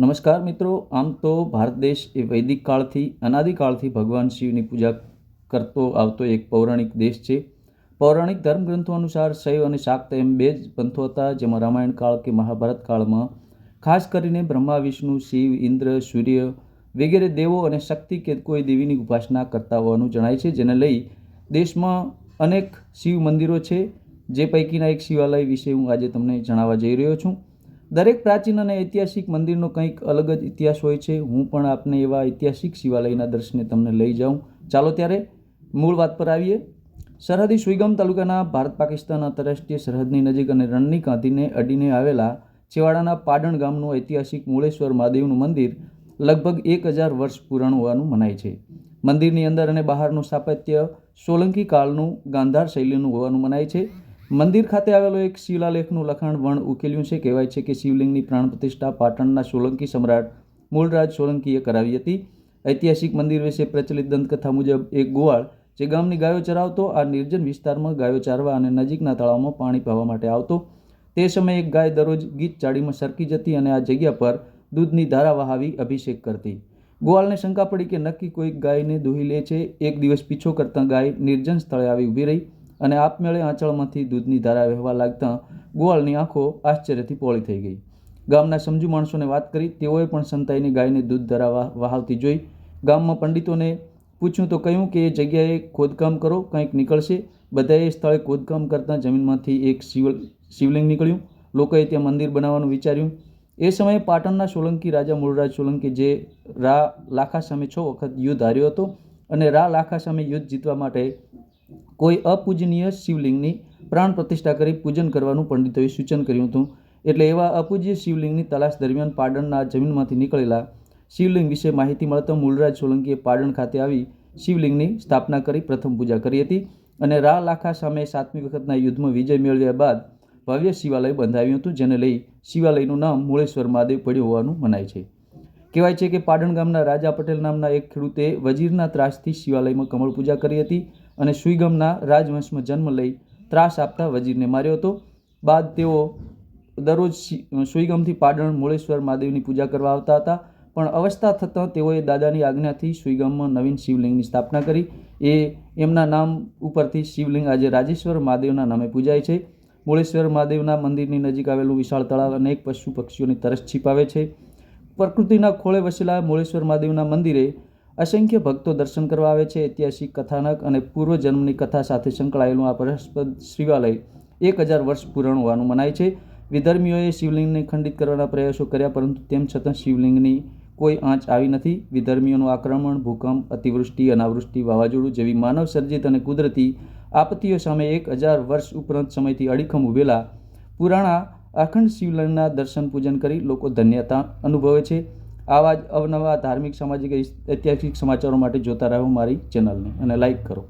નમસ્કાર મિત્રો, આમ તો ભારત દેશ એ વૈદિક કાળથી અનાદિકાળથી ભગવાન શિવની પૂજા કરતો આવતો એક પૌરાણિક દેશ છે. પૌરાણિક ધર્મગ્રંથો અનુસાર શૈવ અને શાક્ત એમ બે જ પંથો હતા, જેમાં રામાયણ કાળ કે મહાભારત કાળમાં ખાસ કરીને બ્રહ્મા, વિષ્ણુ, શિવ, ઇન્દ્ર, સૂર્ય વગેરે દેવો અને શક્તિ કે કોઈ દેવીની ઉપાસના કરતા હોવાનું જણાય છે, જેને લઈ દેશમાં અનેક શિવ મંદિરો છે. જે પૈકીના એક શિવાલય વિશે હું આજે તમને જણાવવા જઈ રહ્યો છું. દરેક પ્રાચીન અને ઐતિહાસિક મંદિરનો કંઈક અલગ જ ઇતિહાસ હોય છે. હું પણ આપને એવા ઐતિહાસિક શિવાલયના દર્શને તમને લઈ જાઉં. ચાલો ત્યારે મૂળ વાત પર આવીએ. સરહદી સુઈગામ તાલુકાના ભારત પાકિસ્તાન આંતરરાષ્ટ્રીય સરહદની નજીક અને રણની કાંધીને અડીને આવેલા છેવાડાના પાટણ ગામનું ઐતિહાસિક મૂળેશ્વર મહાદેવનું મંદિર લગભગ 1000 વર્ષ પુરાણું હોવાનું મનાય છે. મંદિરની અંદર અને બહારનું સ્થાપત્ય સોલંકી કાળનું ગાંધાર શૈલીનું હોવાનું મનાય છે. મંદિર ખાતે આવેલો એક શિલાલેખનું લખાણ વણ ઉકેલ્યું છે. કહેવાય છે કે શિવલિંગની પ્રાણ પ્રતિષ્ઠા પાટણના સોલંકી સમ્રાટ મૂળરાજ સોલંકીએ કરાવી હતી. ઐતિહાસિક મંદિર વિશે પ્રચલિત દંતકથા મુજબ એક ગોવાળ જે ગામની ગાયો ચરાવતો આ નિર્જન વિસ્તારમાં ગાયો ચારવા અને નજીકના તળાવમાં પાણી પીવા માટે આવતો. તે સમયે એક ગાય દરરોજ ગીચ ચાડીમાં સરકી જતી અને આ જગ્યા પર દૂધની ધારા વહાવી અભિષેક કરતી. ગોવાળને શંકા પડી કે નક્કી કોઈક ગાયને દોહી લે છે. એક દિવસ પીછો કરતાં ગાય નિર્જન સ્થળે આવી ઊભી રહી અને આપમેળે આંચળમાંથી દૂધની ધારા વહેવા લાગતાં ગોવાળની આંખો આશ્ચર્યથી પોળી થઈ ગઈ. ગામના સમજુ માણસોને વાત કરી. તેઓએ પણ સંતાઈને ગાયને દૂધ ધારા વહાવતી જોઈ. ગામમાં પંડિતોને પૂછ્યું તો કહ્યું કે એ જગ્યાએ ખોદકામ કરો, કંઈક નીકળશે. બધાએ સ્થળે ખોદકામ કરતાં જમીનમાંથી એક શિવલિંગ નીકળ્યું. લોકોએ ત્યાં મંદિર બનાવવાનું વિચાર્યું. એ સમયે પાટણના સોલંકી રાજા મૂળરાજ સોલંકી, જે રા લાખા સામે 6 વખત યુદ્ધ હાર્યો હતો અને રા લાખા સામે યુદ્ધ જીતવા માટે કોઈ અપૂજનીય શિવલિંગની પ્રાણ પ્રતિષ્ઠા કરી પૂજન કરવાનું પંડિતોએ સૂચન કર્યું હતું. એટલે એવા અપૂજ્ય શિવલિંગની તલાશ દરમિયાન પાટણના જમીનમાંથી નીકળેલા શિવલિંગ વિશે માહિતી મળતા મૂળરાજ સોલંકીએ પાટણ ખાતે આવી શિવલિંગની સ્થાપના કરી પ્રથમ પૂજા કરી હતી અને રા લાખા સામે 7મી વખતના યુદ્ધમાં વિજય મેળવ્યા બાદ ભવ્ય શિવાલય બંધાવ્યું હતું, જેને લઈ શિવાલયનું નામ મૂળેશ્વર મહાદેવ પડ્યું હોવાનું મનાય છે. કહેવાય છે કે પાટણ ગામના રાજા પટેલ નામના એક ખેડૂતે વજીરના ત્રાસથી શિવાલયમાં કમળ પૂજા કરી હતી અને સુઈગામના રાજવંશમાં જન્મ લઈ ત્રાસ આપતા વજીરને માર્યો હતો. બાદ તેઓ દરરોજ સુઈગામથી પાટણ મૂળેશ્વર મહાદેવની પૂજા કરવા આવતા હતા. પણ અવસ્થા થતાં તેઓએ દાદાની આજ્ઞાથી સુઈગામમાં નવીન શિવલિંગની સ્થાપના કરી. એમના નામ ઉપરથી શિવલિંગ આજે રાજેશ્વર મહાદેવના નામે પૂજાય છે. મૂળેશ્વર મહાદેવના મંદિરની નજીક આવેલું વિશાળ તળાવ અનેક પશુ પક્ષીઓની તરસ છીપાવે છે. પ્રકૃતિના ખોળે વસેલા મૂળેશ્વર મહાદેવના મંદિરે અસંખ્ય ભક્તો દર્શન કરવા આવે છે. ઐતિહાસિક કથાનક અને પૂર્વજન્મની કથા સાથે સંકળાયેલું આ પરસ્પદ શિવાલય 1000 વર્ષ પુરાણું હોવાનું મનાય છે. વિધર્મીઓએ શિવલિંગને ખંડિત કરવાના પ્રયાસો કર્યા, પરંતુ તેમ છતાં શિવલિંગની કોઈ આંચ આવી નથી. વિધર્મીઓનું આક્રમણ, ભૂકંપ, અતિવૃષ્ટિ, અનાવૃષ્ટિ, વાવાઝોડું જેવી માનવ સર્જિત અને કુદરતી આપત્તિઓ સામે 1000 વર્ષ ઉપરાંત સમયથી અડીખમ ઉભેલા પુરાણા અખંડ શિવલિંગના દર્શન પૂજન કરી લોકો ધન્યતા અનુભવે છે. આવા જ અવનવા ધાર્મિક, સામાજિક, ઐતિહાસિક સમાચારો માટે જોતા રહો મારી ચેનલને અને લાઈક કરો.